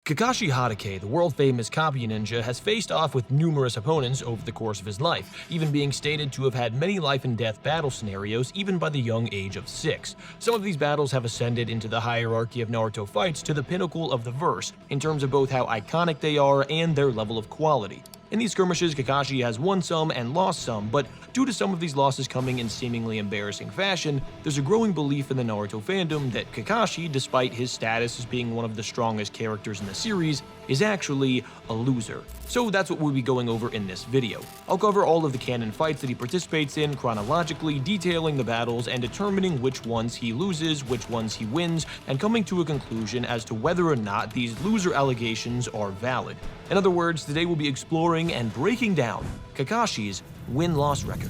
Kakashi Hatake, the world-famous copy ninja, has faced off with numerous opponents over the course of his life, even being stated to have had many life-and-death battle scenarios even by the young age of 6. Some of these battles have ascended into the hierarchy of Naruto fights to the pinnacle of the verse, in terms of both how iconic they are and their level of quality. In these skirmishes, Kakashi has won some and lost some, but due to some of these losses coming in seemingly embarrassing fashion, there's a growing belief in the Naruto fandom that Kakashi, despite his status as being one of the strongest characters in the series, is actually a loser. So that's what we'll be going over in this video. I'll cover all of the canon fights that he participates in chronologically, detailing the battles and determining which ones he loses, which ones he wins, and coming to a conclusion as to whether or not these loser allegations are valid. In other words, today we'll be exploring and breaking down Kakashi's win-loss record.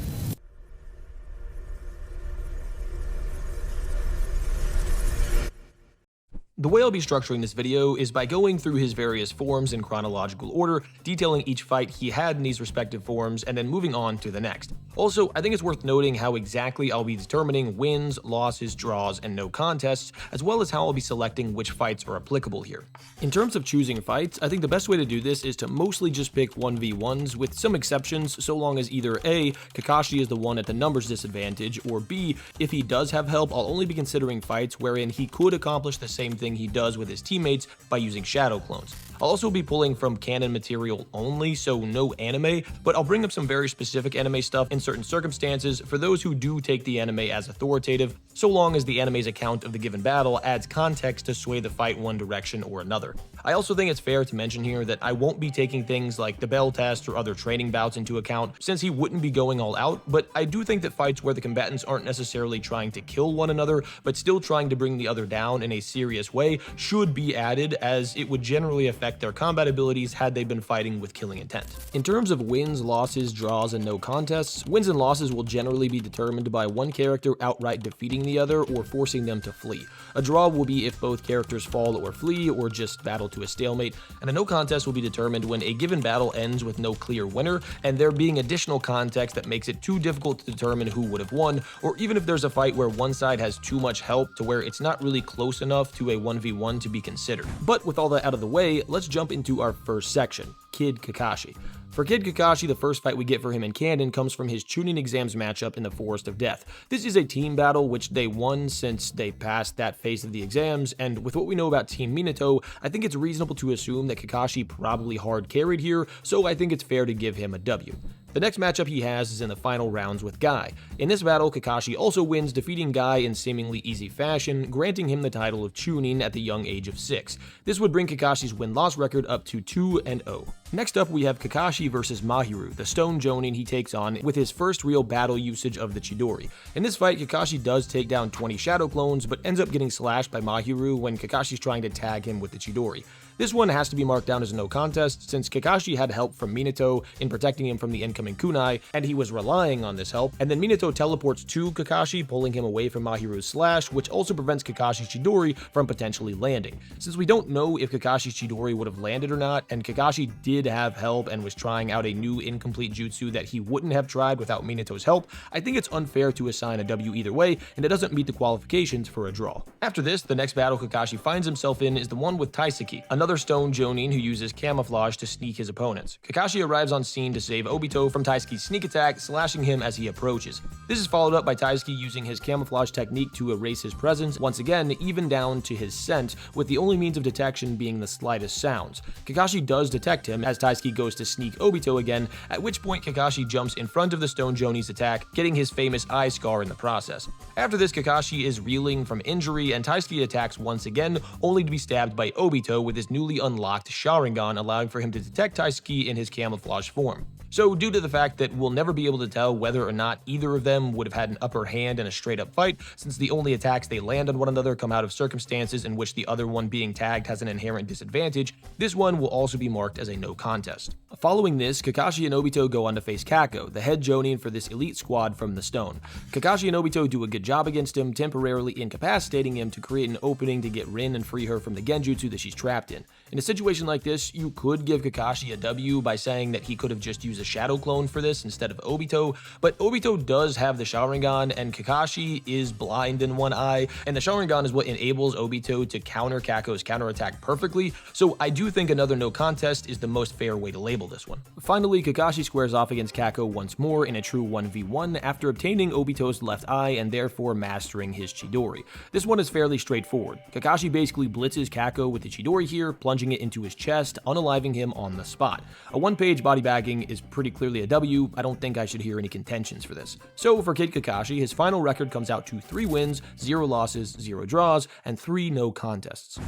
The way I'll be structuring this video is by going through his various forms in chronological order, detailing each fight he had in these respective forms, and then moving on to the next. Also, I think it's worth noting how exactly I'll be determining wins, losses, draws, and no contests, as well as how I'll be selecting which fights are applicable here. In terms of choosing fights, I think the best way to do this is to mostly just pick 1v1s, with some exceptions, so long as either A, Kakashi is the one at the numbers disadvantage, or B, if he does have help, I'll only be considering fights wherein he could accomplish the same thing he does with his teammates by using shadow clones. I'll also be pulling from canon material only, so no anime, but I'll bring up some very specific anime stuff in certain circumstances for those who do take the anime as authoritative, so long as the anime's account of the given battle adds context to sway the fight one direction or another. I also think it's fair to mention here that I won't be taking things like the bell test or other training bouts into account, since he wouldn't be going all out, but I do think that fights where the combatants aren't necessarily trying to kill one another, but still trying to bring the other down in a serious way should be added, as it would generally affect their combat abilities had they been fighting with killing intent. In terms of wins, losses, draws, and no contests, wins and losses will generally be determined by one character outright defeating the other or forcing them to flee. A draw will be if both characters fall or flee, or just battle to a stalemate, and a no contest will be determined when a given battle ends with no clear winner, and there being additional context that makes it too difficult to determine who would have won, or even if there's a fight where one side has too much help to where it's not really close enough to a 1v1 to be considered. But with all that out of the way, let's jump into our first section, Kid Kakashi. For Kid Kakashi, the first fight we get for him in canon comes from his Chunin exams matchup in the Forest of Death. This is a team battle which they won since they passed that phase of the exams, and with what we know about Team Minato, I think it's reasonable to assume that Kakashi probably hard carried here, so I think it's fair to give him a W. The next matchup he has is in the final rounds with Guy. In this battle, Kakashi also wins, defeating Guy in seemingly easy fashion, granting him the title of Chunin at the young age of 6. This would bring Kakashi's win-loss record up to 2-0. Next up, we have Kakashi versus Mahiru, the stone jonin he takes on with his first real battle usage of the Chidori. In this fight, Kakashi does take down 20 shadow clones, but ends up getting slashed by Mahiru when Kakashi's trying to tag him with the Chidori. This one has to be marked down as a no contest, since Kakashi had help from Minato in protecting him from the incoming kunai, and he was relying on this help, and then Minato teleports to Kakashi, pulling him away from Mahiru's slash, which also prevents Kakashi's Chidori from potentially landing. Since we don't know if Kakashi's Chidori would have landed or not, and Kakashi did have help and was trying out a new incomplete jutsu that he wouldn't have tried without Minato's help, I think it's unfair to assign a W either way, and it doesn't meet the qualifications for a draw. After this, the next battle Kakashi finds himself in is the one with Taiseki, another stone jonin who uses camouflage to sneak his opponents. Kakashi arrives on scene to save Obito from Taiseki's sneak attack, slashing him as he approaches. This is followed up by Taiseki using his camouflage technique to erase his presence, once again even down to his scent, with the only means of detection being the slightest sounds. Kakashi does detect him as Taiseki goes to sneak Obito again, at which point Kakashi jumps in front of the stone jonin's attack, getting his famous eye scar in the process. After this, Kakashi is reeling from injury, and Taiseki attacks once again, only to be stabbed by Obito with his newly unlocked Sharingan, allowing for him to detect Taiseki in his camouflage form. So due to the fact that we'll never be able to tell whether or not either of them would have had an upper hand in a straight up fight, since the only attacks they land on one another come out of circumstances in which the other one being tagged has an inherent disadvantage, this one will also be marked as a no contest. Following this, Kakashi and Obito go on to face Kako, the head jonin for this elite squad from the stone. Kakashi and Obito do a good job against him, temporarily incapacitating him to create an opening to get Rin and free her from the genjutsu that she's trapped in. In a situation like this, you could give Kakashi a W by saying that he could have just used a shadow clone for this instead of Obito, but Obito does have the Sharingan and Kakashi is blind in one eye, and the Sharingan is what enables Obito to counter Kako's counterattack perfectly, so I do think another no contest is the most fair way to label this one. Finally, Kakashi squares off against Kako once more in a true 1v1 after obtaining Obito's left eye and therefore mastering his Chidori. This one is fairly straightforward. Kakashi basically blitzes Kako with the Chidori here, plunging it into his chest, unaliving him on the spot. A one-page body bagging is pretty clearly a W. I don't think I should hear any contentions for this. So for Kid Kakashi, his final record comes out to 3 wins, 0 losses, 0 draws, and 3 no contests.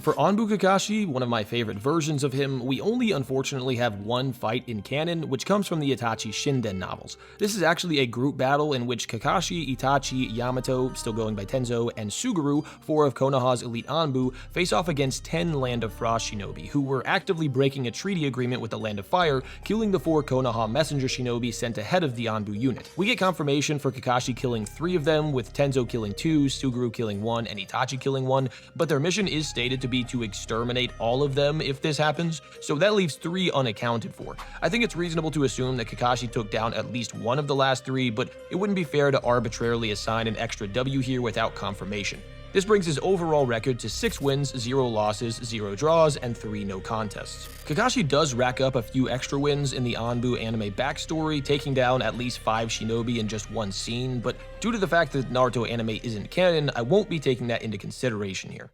For Anbu Kakashi, one of my favorite versions of him, we only unfortunately have one fight in canon, which comes from the Itachi Shinden novels. This is actually a group battle in which Kakashi, Itachi, Yamato, still going by Tenzo, and Suguru, 4 of Konoha's elite Anbu, face off against 10 Land of Frost shinobi, who were actively breaking a treaty agreement with the Land of Fire, killing the 4 Konoha messenger shinobi sent ahead of the Anbu unit. We get confirmation for Kakashi killing 3 of them, with Tenzo killing 2, Suguru killing 1, and Itachi killing 1, but their mission is stated to be to exterminate all of them if this happens, so that leaves 3 unaccounted for. I think it's reasonable to assume that Kakashi took down at least one of the last 3, but it wouldn't be fair to arbitrarily assign an extra W here without confirmation. This brings his overall record to 6 wins, 0 losses, 0 draws, and 3 no contests. Kakashi does rack up a few extra wins in the Anbu anime backstory, taking down at least 5 shinobi in just one scene, but due to the fact that Naruto anime isn't canon, I won't be taking that into consideration here.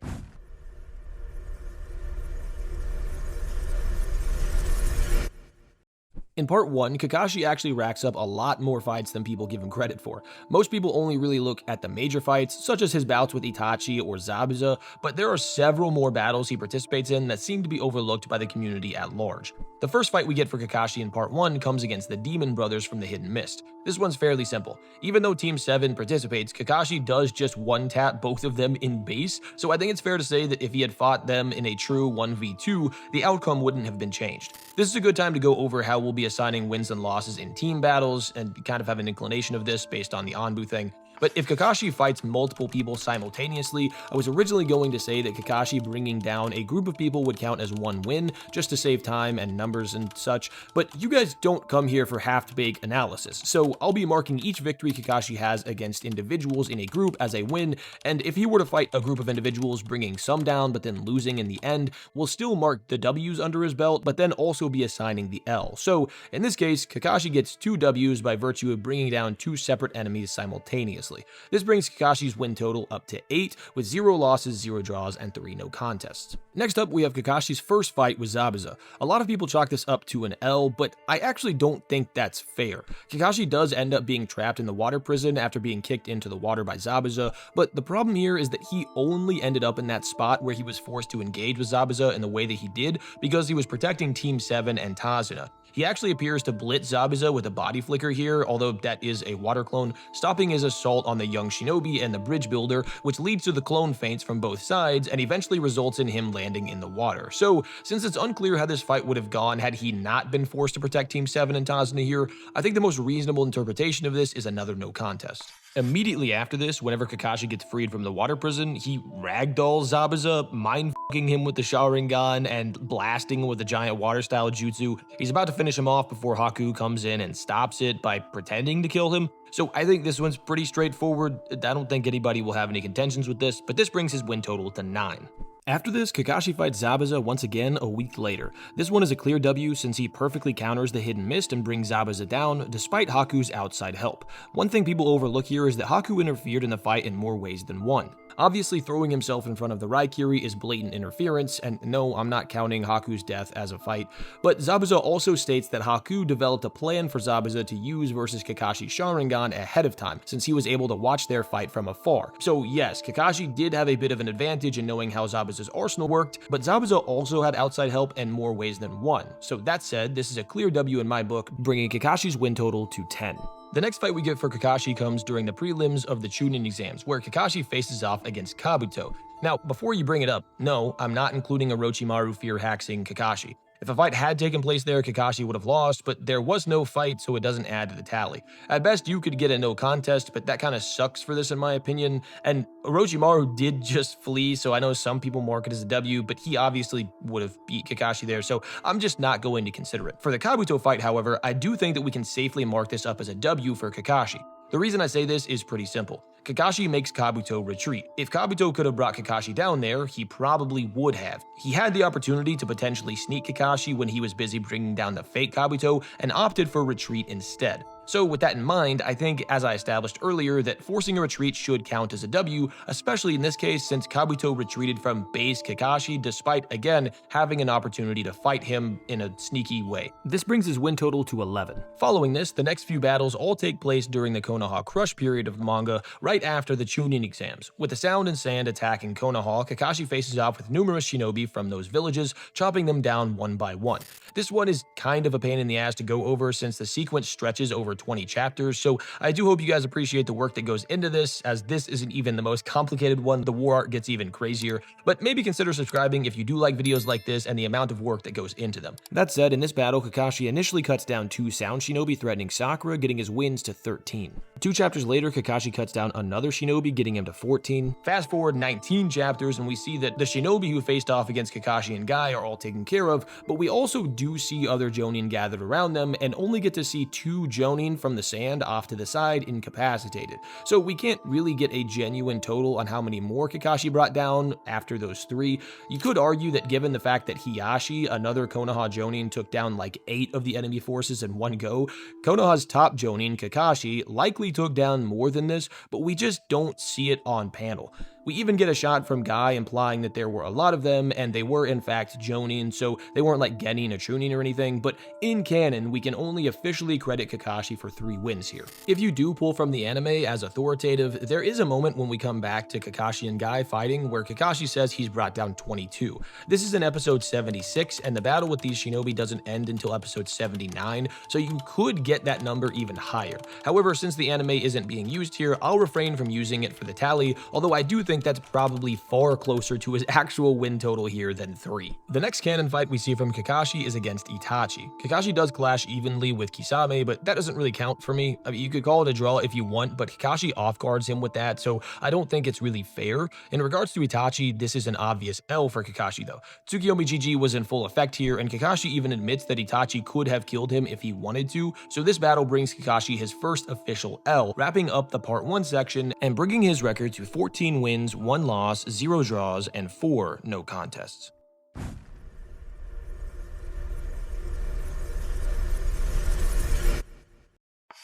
In part 1, Kakashi actually racks up a lot more fights than people give him credit for. Most people only really look at the major fights, such as his bouts with Itachi or Zabuza, but there are several more battles he participates in that seem to be overlooked by the community at large. The first fight we get for Kakashi in part 1 comes against the Demon Brothers from the Hidden Mist. This one's fairly simple. Even though Team 7 participates, Kakashi does just one-tap both of them in base, so I think it's fair to say that if he had fought them in a true 1v2, the outcome wouldn't have been changed. This is a good time to go over how we'll be assigning wins and losses in team battles, and you kind of have an inclination of this based on the Anbu thing. But if Kakashi fights multiple people simultaneously, I was originally going to say that Kakashi bringing down a group of people would count as 1 win, just to save time and numbers and such, but you guys don't come here for half-baked analysis, so I'll be marking each victory Kakashi has against individuals in a group as a win, and if he were to fight a group of individuals bringing some down but then losing in the end, we'll still mark the W's under his belt, but then also be assigning the L. So in this case, Kakashi gets 2 W's by virtue of bringing down 2 separate enemies simultaneously. This brings Kakashi's win total up to 8, with 0 losses, 0 draws, and 3 no contests. Next up, we have Kakashi's first fight with Zabuza. A lot of people chalk this up to an L, but I actually don't think that's fair. Kakashi does end up being trapped in the water prison after being kicked into the water by Zabuza, but the problem here is that he only ended up in that spot where he was forced to engage with Zabuza in the way that he did because he was protecting Team 7 and Tazuna. He actually appears to blitz Zabuza with a body flicker here, although that is a water clone, stopping his assault on the young shinobi and the bridge builder, which leads to the clone feints from both sides and eventually results in him landing in the water. So, since it's unclear how this fight would have gone had he not been forced to protect Team 7 and Tazuna here, I think the most reasonable interpretation of this is another no contest. Immediately after this, whenever Kakashi gets freed from the water prison, he ragdolls Zabuza, mind-fucking him with the Sharingan and blasting him with the giant water-style jutsu. He's about to finish him off before Haku comes in and stops it by pretending to kill him. So I think this one's pretty straightforward. I don't think anybody will have any contentions with this, but this brings his win total to 9. After this, Kakashi fights Zabuza once again a week later. This one is a clear W since he perfectly counters the Hidden Mist and brings Zabuza down, despite Haku's outside help. One thing people overlook here is that Haku interfered in the fight in more ways than one. Obviously, throwing himself in front of the Raikiri is blatant interference, and no, I'm not counting Haku's death as a fight, but Zabuza also states that Haku developed a plan for Zabuza to use versus Kakashi's Sharingan ahead of time, since he was able to watch their fight from afar. So yes, Kakashi did have a bit of an advantage in knowing how Zabuza's arsenal worked, but Zabuza also had outside help in more ways than one. So that said, this is a clear W in my book, bringing Kakashi's win total to 10. The next fight we get for Kakashi comes during the prelims of the Chunin exams, where Kakashi faces off against Kabuto. Now, before you bring it up, no, I'm not including Orochimaru fear-hacking Kakashi. If a fight had taken place there, Kakashi would have lost, but there was no fight, so it doesn't add to the tally. At best, you could get a no contest, but that kind of sucks for this in my opinion, and Orochimaru did just flee, so I know some people mark it as a W, but he obviously would have beat Kakashi there, so I'm just not going to consider it. For the Kabuto fight, however, I do think that we can safely mark this up as a W for Kakashi. The reason I say this is pretty simple. Kakashi makes Kabuto retreat. If Kabuto could have brought Kakashi down there, he probably would have. He had the opportunity to potentially sneak Kakashi when he was busy bringing down the fake Kabuto and opted for retreat instead. So with that in mind, I think, as I established earlier, that forcing a retreat should count as a W, especially in this case since Kabuto retreated from base Kakashi despite, again, having an opportunity to fight him in a sneaky way. This brings his win total to 11. Following this, the next few battles all take place during the Konoha Crush period of the manga, right after the Chunin exams. With the Sound and Sand attacking Konoha, Kakashi faces off with numerous shinobi from those villages, chopping them down one by one. This one is kind of a pain in the ass to go over since the sequence stretches over 20 chapters, so I do hope you guys appreciate the work that goes into this, as this isn't even the most complicated one. The war art gets even crazier, but maybe consider subscribing if you do like videos like this and the amount of work that goes into them. That said, in this battle, Kakashi initially cuts down 2 Sound shinobi threatening Sakura, getting his wins to 13. 2 chapters later, Kakashi cuts down another shinobi, getting him to 14. Fast forward 19 chapters, and we see that the shinobi who faced off against Kakashi and Guy are all taken care of, but we also do see other Jonin gathered around them, and only get to see 2 Jonin from the sand off to the side incapacitated. So we can't really get a genuine total on how many more Kakashi brought down after those 3. You could argue that given the fact that Hiyashi, another Konoha Jonin, took down like 8 of the enemy forces in one go, Konoha's top Jonin, Kakashi, likely took down more than this, but we just don't see it on panel. We even get a shot from Guy implying that there were a lot of them, and they were in fact Jonin, so they weren't like Genin or Chunin or anything, but in canon, we can only officially credit Kakashi for 3 wins here. If you do pull from the anime as authoritative, there is a moment when we come back to Kakashi and Guy fighting where Kakashi says he's brought down 22. This is in episode 76, and the battle with these shinobi doesn't end until episode 79, so you could get that number even higher. However, since the anime isn't being used here, I'll refrain from using it for the tally, although I do think that's probably far closer to his actual win total here than 3. The next canon fight we see from Kakashi is against Itachi. Kakashi does clash evenly with Kisame, but that doesn't really count for me. I mean, you could call it a draw if you want, but Kakashi off-guards him with that, so I don't think it's really fair. In regards to Itachi, this is an obvious L for Kakashi though. Tsukiyomi GG was in full effect here, and Kakashi even admits that Itachi could have killed him if he wanted to, so this battle brings Kakashi his first official L, wrapping up the part 1 section and bringing his record to 14 wins, 1 loss, 0 draws, and 4 no contests.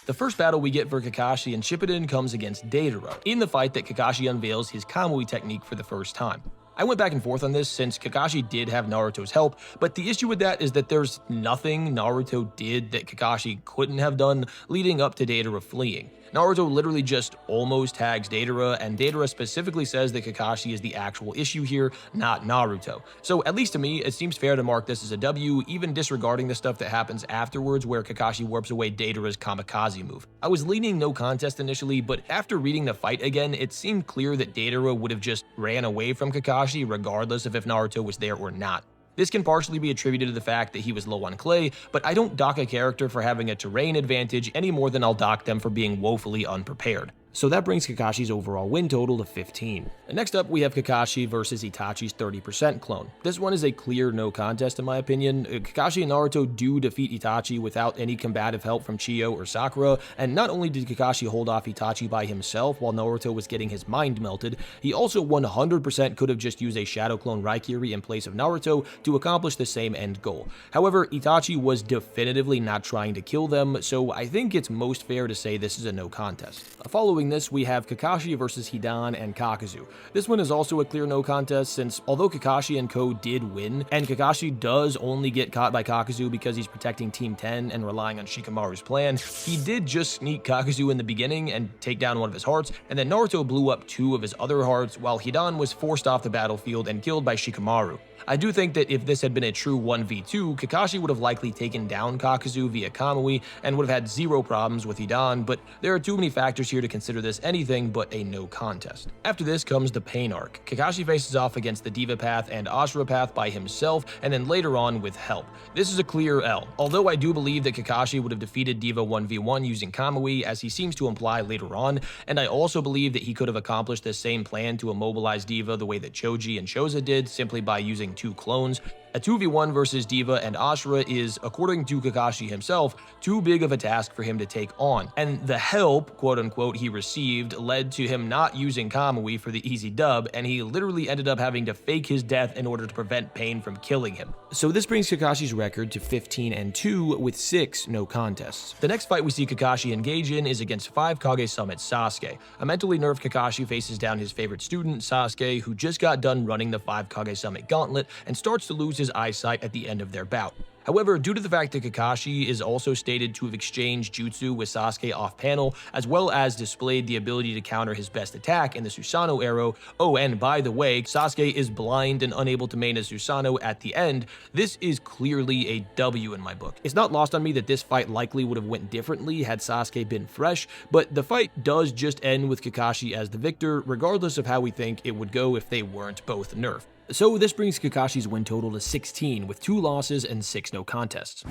The first battle we get for Kakashi in Shippuden comes against Deidara, in the fight that Kakashi unveils his Kamui technique for the first time. I went back and forth on this since Kakashi did have Naruto's help, but the issue with that is that there's nothing Naruto did that Kakashi couldn't have done leading up to Deidara fleeing. Naruto literally just almost tags Deidara, and Deidara specifically says that Kakashi is the actual issue here, not Naruto. So at least to me, it seems fair to mark this as a W, even disregarding the stuff that happens afterwards where Kakashi warps away Deidara's kamikaze move. I was leaning no contest initially, but after reading the fight again, it seemed clear that Deidara would have just ran away from Kakashi regardless of if Naruto was there or not. This can partially be attributed to the fact that he was low on clay, but I don't dock a character for having a terrain advantage any more than I'll dock them for being woefully unprepared. So that brings Kakashi's overall win total to 15. And next up, we have Kakashi versus Itachi's 30% clone. This one is a clear no contest in my opinion. Kakashi and Naruto do defeat Itachi without any combative help from Chiyo or Sakura, and not only did Kakashi hold off Itachi by himself while Naruto was getting his mind melted, he also 100% could have just used a shadow clone Raikiri in place of Naruto to accomplish the same end goal. However, Itachi was definitively not trying to kill them, so I think it's most fair to say this is a no contest. Following this, we have Kakashi versus Hidan and Kakuzu. This one is also a clear no contest since although Kakashi and Ko did win, and Kakashi does only get caught by Kakuzu because he's protecting Team 10 and relying on Shikamaru's plan, he did just sneak Kakuzu in the beginning and take down one of his hearts, and then Naruto blew up 2 of his other hearts while Hidan was forced off the battlefield and killed by Shikamaru. I do think that if this had been a true 1v2, Kakashi would have likely taken down Kakuzu via Kamui and would have had zero problems with Hidan, but there are too many factors here to consider this anything but a no contest. After this comes the Pain arc. Kakashi faces off against the Diva Path and Ashura Path by himself, and then later on with help. This is a clear L, although I do believe that Kakashi would have defeated Diva 1v1 using Kamui, as he seems to imply later on, and I also believe that he could have accomplished this same plan to immobilize Diva the way that Choji and Shoza did, simply by using two clones. A 2v1 versus Diva and Ashura is, according to Kakashi himself, too big of a task for him to take on, and the help, quote-unquote, he received led to him not using Kamui for the easy dub, and he literally ended up having to fake his death in order to prevent Pain from killing him. So this brings Kakashi's record to 15-2 with 6 no contests. The next fight we see Kakashi engage in is against 5 Kage Summit Sasuke. A mentally nerfed Kakashi faces down his favorite student, Sasuke, who just got done running the 5 Kage Summit Gauntlet and starts to lose his eyesight at the end of their bout. However, due to the fact that Kakashi is also stated to have exchanged jutsu with Sasuke off-panel, as well as displayed the ability to counter his best attack in the Susanoo arrow, oh, and by the way, Sasuke is blind and unable to main a Susanoo at the end, this is clearly a W in my book. It's not lost on me that this fight likely would have went differently had Sasuke been fresh, but the fight does just end with Kakashi as the victor, regardless of how we think it would go if they weren't both nerfed. So this brings Kakashi's win total to 16, with 2 losses and 6 no contests.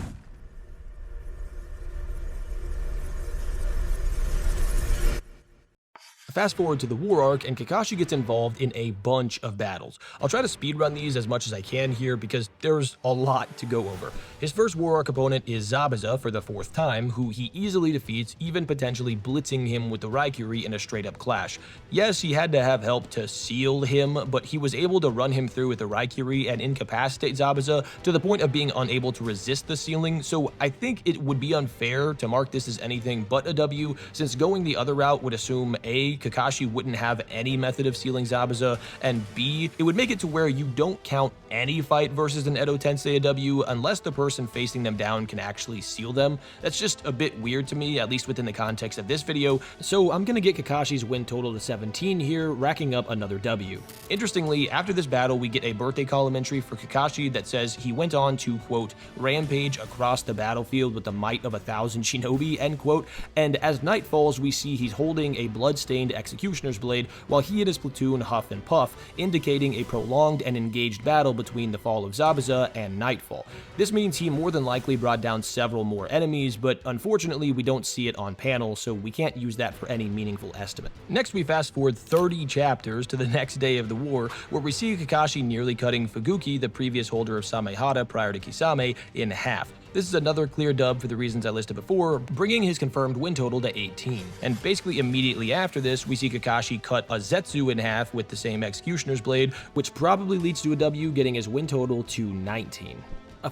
Fast forward to the War Arc, and Kakashi gets involved in a bunch of battles. I'll try to speedrun these as much as I can here because there's a lot to go over. His first War Arc opponent is Zabuza for the 4th time, who he easily defeats, even potentially blitzing him with the Raikiri in a straight-up clash. Yes, he had to have help to seal him, but he was able to run him through with the Raikiri and incapacitate Zabuza to the point of being unable to resist the sealing, so I think it would be unfair to mark this as anything but a W, since going the other route would assume A, Kakashi wouldn't have any method of sealing Zabuza, and B, it would make it to where you don't count any fight versus an Edo Tensei a W unless the person facing them down can actually seal them. That's just a bit weird to me, at least within the context of this video, so I'm gonna get Kakashi's win total to 17 here, racking up another W. Interestingly, after this battle, we get a birthday column entry for Kakashi that says he went on to, quote, rampage across the battlefield with the might of 1,000 shinobi, end quote, and as night falls, we see he's holding a blood-stained executioner's blade while he and his platoon huff and puff, indicating a prolonged and engaged battle between the fall of Zabuza and nightfall. This means he more than likely brought down several more enemies, but unfortunately we don't see it on panel, so we can't use that for any meaningful estimate. Next, we fast forward 30 chapters to the next day of the war, where we see Kakashi nearly cutting Fuguki, the previous holder of Samehada prior to Kisame, in half. This is another clear dub for the reasons I listed before, bringing his confirmed win total to 18. And basically immediately after this, we see Kakashi cut a Zetsu in half with the same Executioner's Blade, which probably leads to a W, getting his win total to 19.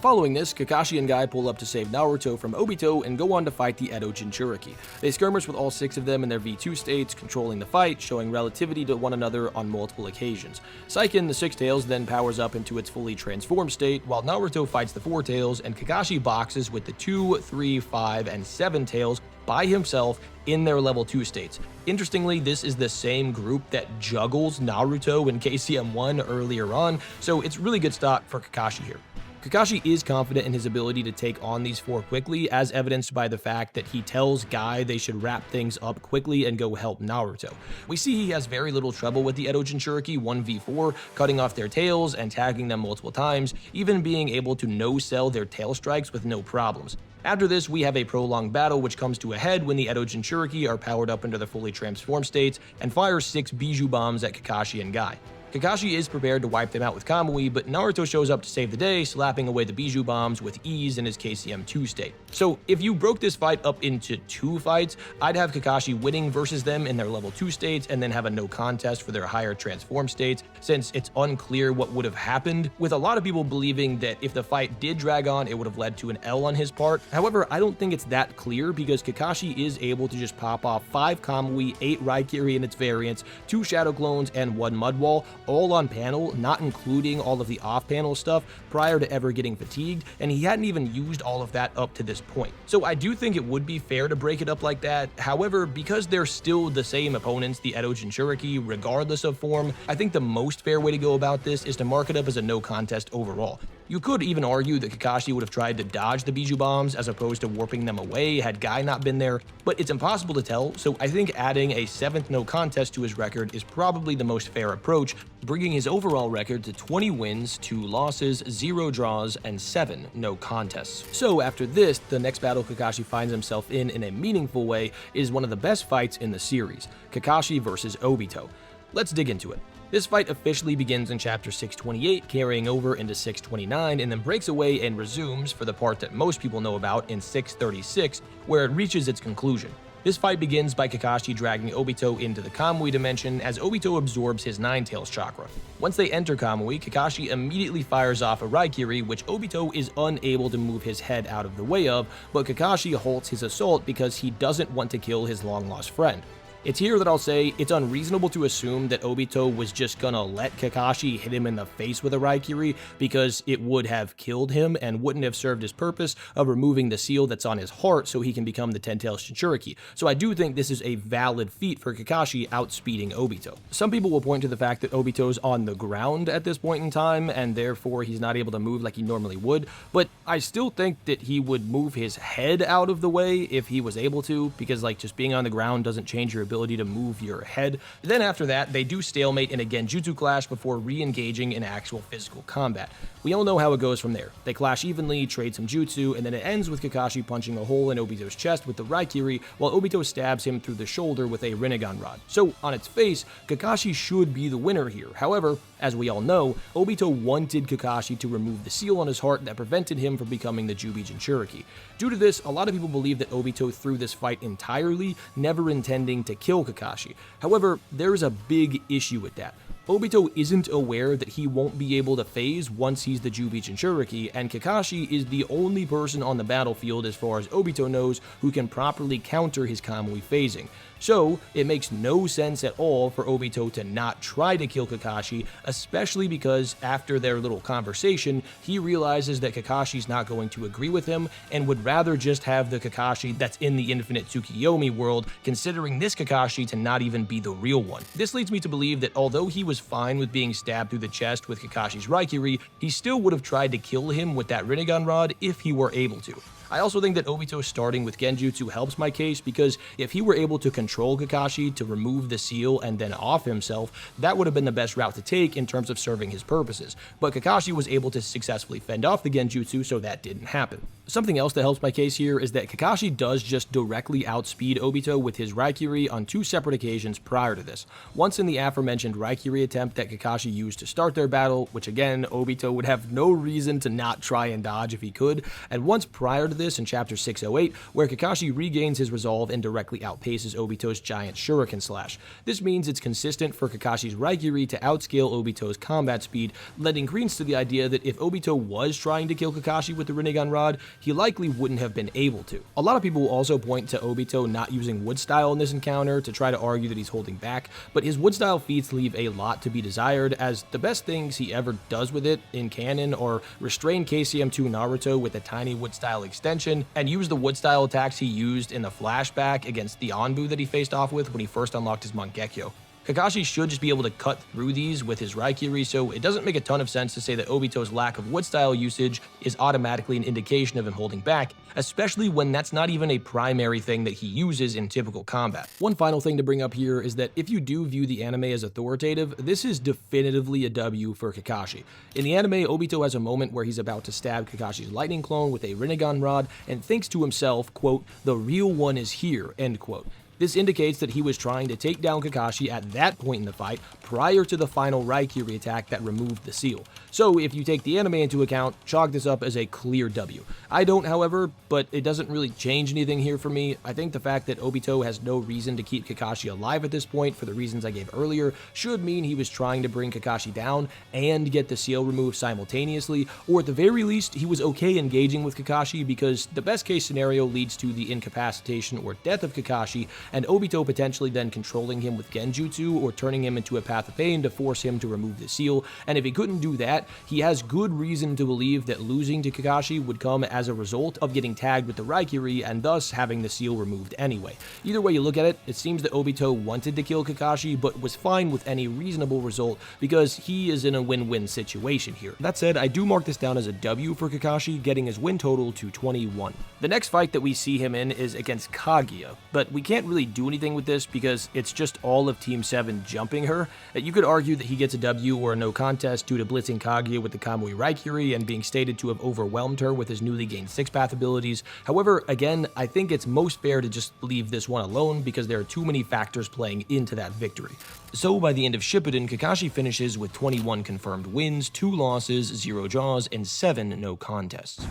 Following this, Kakashi and Guy pull up to save Naruto from Obito and go on to fight the Edo Jinchuriki. They skirmish with all 6 of them in their V2 states, controlling the fight, showing relativity to one another on multiple occasions. Saiken, the 6 Tails, then powers up into its fully transformed state, while Naruto fights the 4 Tails, and Kakashi boxes with the 2, 3, 5, and 7 Tails by himself in their level 2 states. Interestingly, this is the same group that juggles Naruto in KCM1 earlier on, so it's really good stock for Kakashi here. Kakashi is confident in his ability to take on these 4 quickly, as evidenced by the fact that he tells Guy they should wrap things up quickly and go help Naruto. We see he has very little trouble with the Edo Jinchuriki 1v4, cutting off their tails and tagging them multiple times, even being able to no-sell their tail strikes with no problems. After this, we have a prolonged battle which comes to a head when the Edo Jinchuriki are powered up into their fully transformed states and fire 6 Bijou bombs at Kakashi and Guy. Kakashi is prepared to wipe them out with Kamui, but Naruto shows up to save the day, slapping away the Bijou bombs with ease in his KCM2 state. So if you broke this fight up into 2 fights, I'd have Kakashi winning versus them in their level 2 states and then have a no contest for their higher transform states, since it's unclear what would have happened, with a lot of people believing that if the fight did drag on, it would have led to an L on his part. However, I don't think it's that clear because Kakashi is able to just pop off 5 Kamui, 8 Raikiri in its variants, 2 Shadow Clones, and 1 Mud Wall, all on panel, not including all of the off-panel stuff prior to ever getting fatigued, and he hadn't even used all of that up to this point. So I do think it would be fair to break it up like that. However, because they're still the same opponents, the Edo Jinchuriki, regardless of form, I think the most fair way to go about this is to mark it up as a no contest overall. You could even argue that Kakashi would have tried to dodge the Biju bombs as opposed to warping them away had Guy not been there, but it's impossible to tell, so I think adding a 7th no contest to his record is probably the most fair approach, bringing his overall record to 20 wins, 2 losses, 0 draws, and 7 no contests. So after this, the next battle Kakashi finds himself in a meaningful way is one of the best fights in the series, Kakashi versus Obito. Let's dig into it. This fight officially begins in chapter 628, carrying over into 629, and then breaks away and resumes for the part that most people know about in 636, where it reaches its conclusion. This fight begins by Kakashi dragging Obito into the Kamui dimension as Obito absorbs his Nine-Tails chakra. Once they enter Kamui, Kakashi immediately fires off a Raikiri, which Obito is unable to move his head out of the way of, but Kakashi halts his assault because he doesn't want to kill his long-lost friend. It's here that I'll say it's unreasonable to assume that Obito was just gonna let Kakashi hit him in the face with a Raikiri because it would have killed him and wouldn't have served his purpose of removing the seal that's on his heart so he can become the Ten-Tails Jinchuriki. So I do think this is a valid feat for Kakashi outspeeding Obito. Some people will point to the fact that Obito's on the ground at this point in time and therefore he's not able to move like he normally would, but I still think that he would move his head out of the way if he was able to, because like just being on the ground doesn't change your ability to move your head. Then after that, they do stalemate in a Genjutsu clash before re-engaging in actual physical combat. We all know how it goes from there. They clash evenly, trade some jutsu, and then it ends with Kakashi punching a hole in Obito's chest with the Raikiri, while Obito stabs him through the shoulder with a Rinnegan rod. So, on its face, Kakashi should be the winner here. However, as we all know, Obito wanted Kakashi to remove the seal on his heart that prevented him from becoming the Jubi Jinchuriki. Due to this, a lot of people believe that Obito threw this fight entirely, never intending to kill Kakashi. However, there is a big issue with that. Obito isn't aware that he won't be able to phase once he's the Jubi Jinchuriki, and Kakashi is the only person on the battlefield as far as Obito knows who can properly counter his Kamui phasing. So, it makes no sense at all for Obito to not try to kill Kakashi, especially because after their little conversation, he realizes that Kakashi's not going to agree with him and would rather just have the Kakashi that's in the Infinite Tsukiyomi world, considering this Kakashi to not even be the real one. This leads me to believe that although he was fine with being stabbed through the chest with Kakashi's Raikiri, he still would have tried to kill him with that Rinnegan rod if he were able to. I also think that Obito starting with Genjutsu helps my case because if he were able to control Kakashi to remove the seal and then off himself, that would have been the best route to take in terms of serving his purposes. But Kakashi was able to successfully fend off the Genjutsu, so that didn't happen. Something else that helps my case here is that Kakashi does just directly outspeed Obito with his Raikiri on 2 separate occasions prior to this. Once in the aforementioned Raikiri attempt that Kakashi used to start their battle, which again, Obito would have no reason to not try and dodge if he could, and once prior to this in chapter 608, where Kakashi regains his resolve and directly outpaces Obito's giant shuriken slash. This means it's consistent for Kakashi's Raikiri to outscale Obito's combat speed, lending credence to the idea that if Obito was trying to kill Kakashi with the Rinnegan rod, he likely wouldn't have been able to. A lot of people will also point to Obito not using wood style in this encounter to try to argue that he's holding back, but his wood style feats leave a lot to be desired, as the best things he ever does with it in canon are restrain KCM2 Naruto with a tiny wood style extension, and use the wood style attacks he used in the flashback against the Anbu that he faced off with when he first unlocked his Mangekyo. Kakashi should just be able to cut through these with his Raikiri, so it doesn't make a ton of sense to say that Obito's lack of wood style usage is automatically an indication of him holding back, especially when that's not even a primary thing that he uses in typical combat. One final thing to bring up here is that if you do view the anime as authoritative, this is definitively a W for Kakashi. In the anime, Obito has a moment where he's about to stab Kakashi's lightning clone with a Rinnegan rod and thinks to himself, quote, "The real one is here," end quote. This indicates that he was trying to take down Kakashi at that point in the fight, prior to the final Raikiri attack that removed the seal. So if you take the anime into account, chalk this up as a clear W. I don't, however, but it doesn't really change anything here for me. I think the fact that Obito has no reason to keep Kakashi alive at this point for the reasons I gave earlier should mean he was trying to bring Kakashi down and get the seal removed simultaneously, or at the very least, he was okay engaging with Kakashi because the best case scenario leads to the incapacitation or death of Kakashi, and Obito potentially then controlling him with genjutsu or turning him into a path of pain to force him to remove the seal, and if he couldn't do that, he has good reason to believe that losing to Kakashi would come as a result of getting tagged with the Raikiri and thus having the seal removed anyway. Either way you look at it, it seems that Obito wanted to kill Kakashi but was fine with any reasonable result because he is in a win-win situation here. That said, I do mark this down as a W for Kakashi, getting his win total to 21. The next fight that we see him in is against Kaguya, but we can't really do anything with this because it's just all of Team 7 jumping her. You could argue that he gets a W or a no contest due to blitzing Kaguya with the Kamui Raikiri and being stated to have overwhelmed her with his newly gained 6-path abilities. However, again, I think it's most fair to just leave this one alone because there are too many factors playing into that victory. So by the end of Shippuden, Kakashi finishes with 21 confirmed wins, 2 losses, 0 draws, and 7 no contests.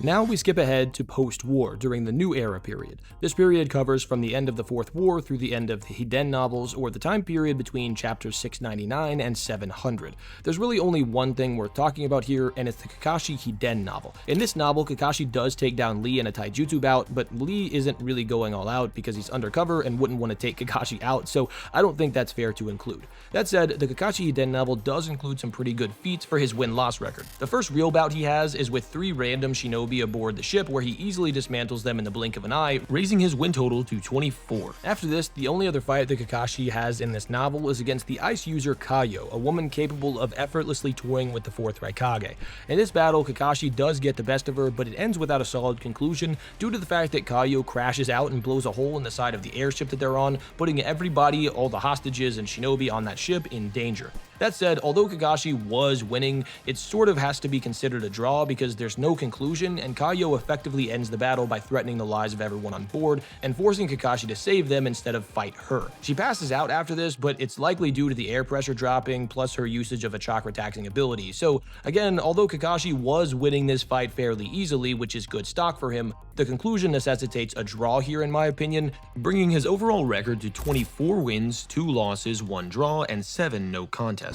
Now we skip ahead to post-war, during the New Era period. This period covers from the end of the Fourth War through the end of the Hiden novels, or the time period between chapters 699 and 700. There's really only one thing worth talking about here, and it's the Kakashi Hiden novel. In this novel, Kakashi does take down Lee in a taijutsu bout, but Lee isn't really going all out because he's undercover and wouldn't want to take Kakashi out, so I don't think that's fair to include. That said, the Kakashi Hiden novel does include some pretty good feats for his win-loss record. The first real bout he has is with 3 random shinobi aboard the ship, where he easily dismantles them in the blink of an eye, raising his win total to 24. After this, the only other fight that Kakashi has in this novel is against the ice user Kaio, a woman capable of effortlessly toying with the 4th Raikage. In this battle, Kakashi does get the best of her, but it ends without a solid conclusion due to the fact that Kaio crashes out and blows a hole in the side of the airship that they're on, putting everybody, all the hostages and shinobi on that ship, in danger. That said, although Kakashi was winning, it sort of has to be considered a draw because there's no conclusion, and Kaio effectively ends the battle by threatening the lives of everyone on board and forcing Kakashi to save them instead of fight her. She passes out after this, but it's likely due to the air pressure dropping plus her usage of a chakra-taxing ability. So again, although Kakashi was winning this fight fairly easily, which is good stock for him, the conclusion necessitates a draw here in my opinion, bringing his overall record to 24 wins, 2 losses, 1 draw, and 7 no contests.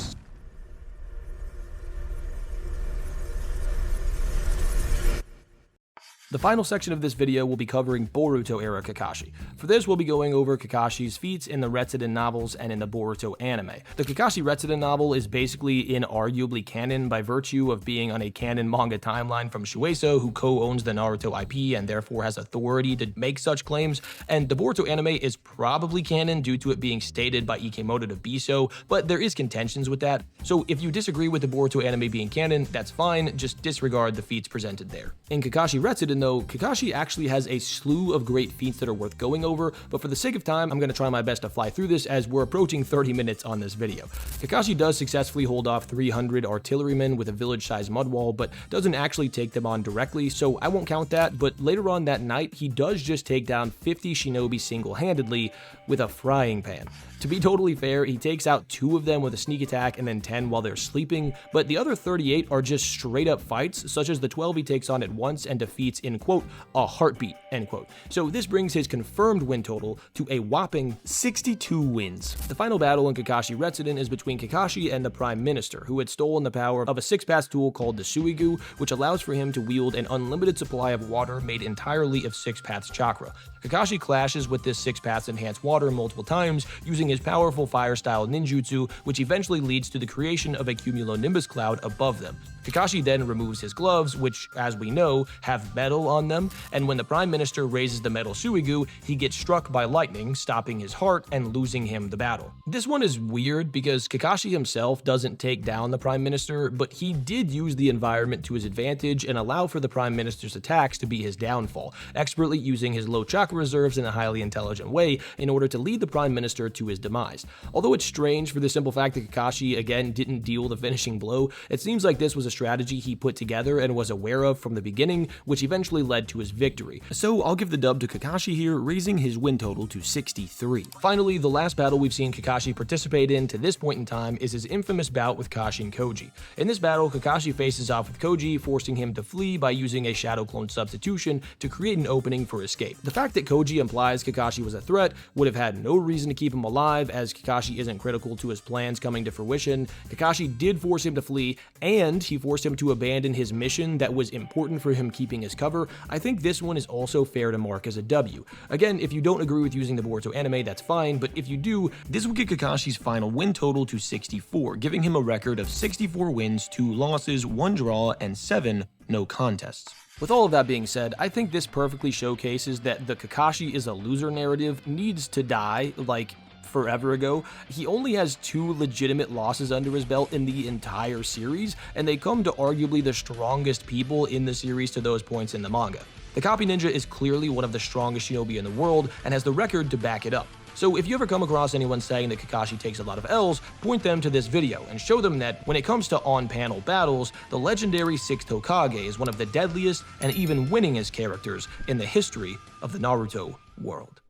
The final section of this video will be covering Boruto Era Kakashi. For this, we'll be going over Kakashi's feats in the Retsuden novels and in the Boruto anime. The Kakashi Retsuden novel is basically inarguably canon by virtue of being on a canon manga timeline from Shueisha, who co-owns the Naruto IP and therefore has authority to make such claims, and the Boruto anime is probably canon due to it being stated by Ikemoto to be so, but there is contentions with that. So if you disagree with the Boruto anime being canon, that's fine, just disregard the feats presented there. In Kakashi Retsuden though, Kakashi actually has a slew of great feats that are worth going over, but for the sake of time, I'm going to try my best to fly through this as we're approaching 30 minutes on this video. Kakashi does successfully hold off 300 artillerymen with a village-sized mud wall, but doesn't actually take them on directly, so I won't count that, but later on that night, he does just take down 50 shinobi single-handedly with a frying pan. To be totally fair, he takes out 2 of them with a sneak attack and then 10 while they're sleeping, but the other 38 are just straight up fights, such as the 12 he takes on at once and defeats in, quote, a heartbeat, end quote. So this brings his confirmed win total to a whopping 62 wins. The final battle in Kakashi Retsuden is between Kakashi and the Prime Minister, who had stolen the power of a 6-path tool called the Suigu, which allows for him to wield an unlimited supply of water made entirely of 6 paths chakra. Kakashi clashes with this 6 paths enhanced water multiple times, using his powerful fire-style ninjutsu, which eventually leads to the creation of a cumulonimbus cloud above them. Kakashi then removes his gloves, which, as we know, have metal on them, and when the Prime Minister raises the metal Suigu, he gets struck by lightning, stopping his heart and losing him the battle. This one is weird because Kakashi himself doesn't take down the Prime Minister, but he did use the environment to his advantage and allow for the Prime Minister's attacks to be his downfall, expertly using his low chakra reserves in a highly intelligent way in order to lead the Prime Minister to his demise. Although it's strange for the simple fact that Kakashi again didn't deal the finishing blow, it seems like this was a strategy he put together and was aware of from the beginning, which eventually led to his victory. So I'll give the dub to Kakashi here, raising his win total to 63. Finally, the last battle we've seen Kakashi participate in to this point in time is his infamous bout with Kashin Koji. In this battle, Kakashi faces off with Koji, forcing him to flee by using a shadow clone substitution to create an opening for escape. The fact that Koji implies Kakashi was a threat would have had no reason to keep him alive, as Kakashi isn't critical to his plans coming to fruition. Kakashi did force him to flee, and he forced him to abandon his mission that was important for him keeping his cover, I think this one is also fair to mark as a W. Again, if you don't agree with using the Boruto anime, that's fine, but if you do, this would get Kakashi's final win total to 64, giving him a record of 64 wins, 2 losses, 1 draw, and 7 no contests. With all of that being said, I think this perfectly showcases that the Kakashi is a loser narrative needs to die, like, forever ago. He only has 2 legitimate losses under his belt in the entire series, and they come to arguably the strongest people in the series to those points in the manga. The Copy Ninja is clearly one of the strongest shinobi in the world and has the record to back it up. So if you ever come across anyone saying that Kakashi takes a lot of L's, point them to this video and show them that when it comes to on-panel battles, the legendary 6th Hokage is one of the deadliest and even winningest characters in the history of the Naruto world.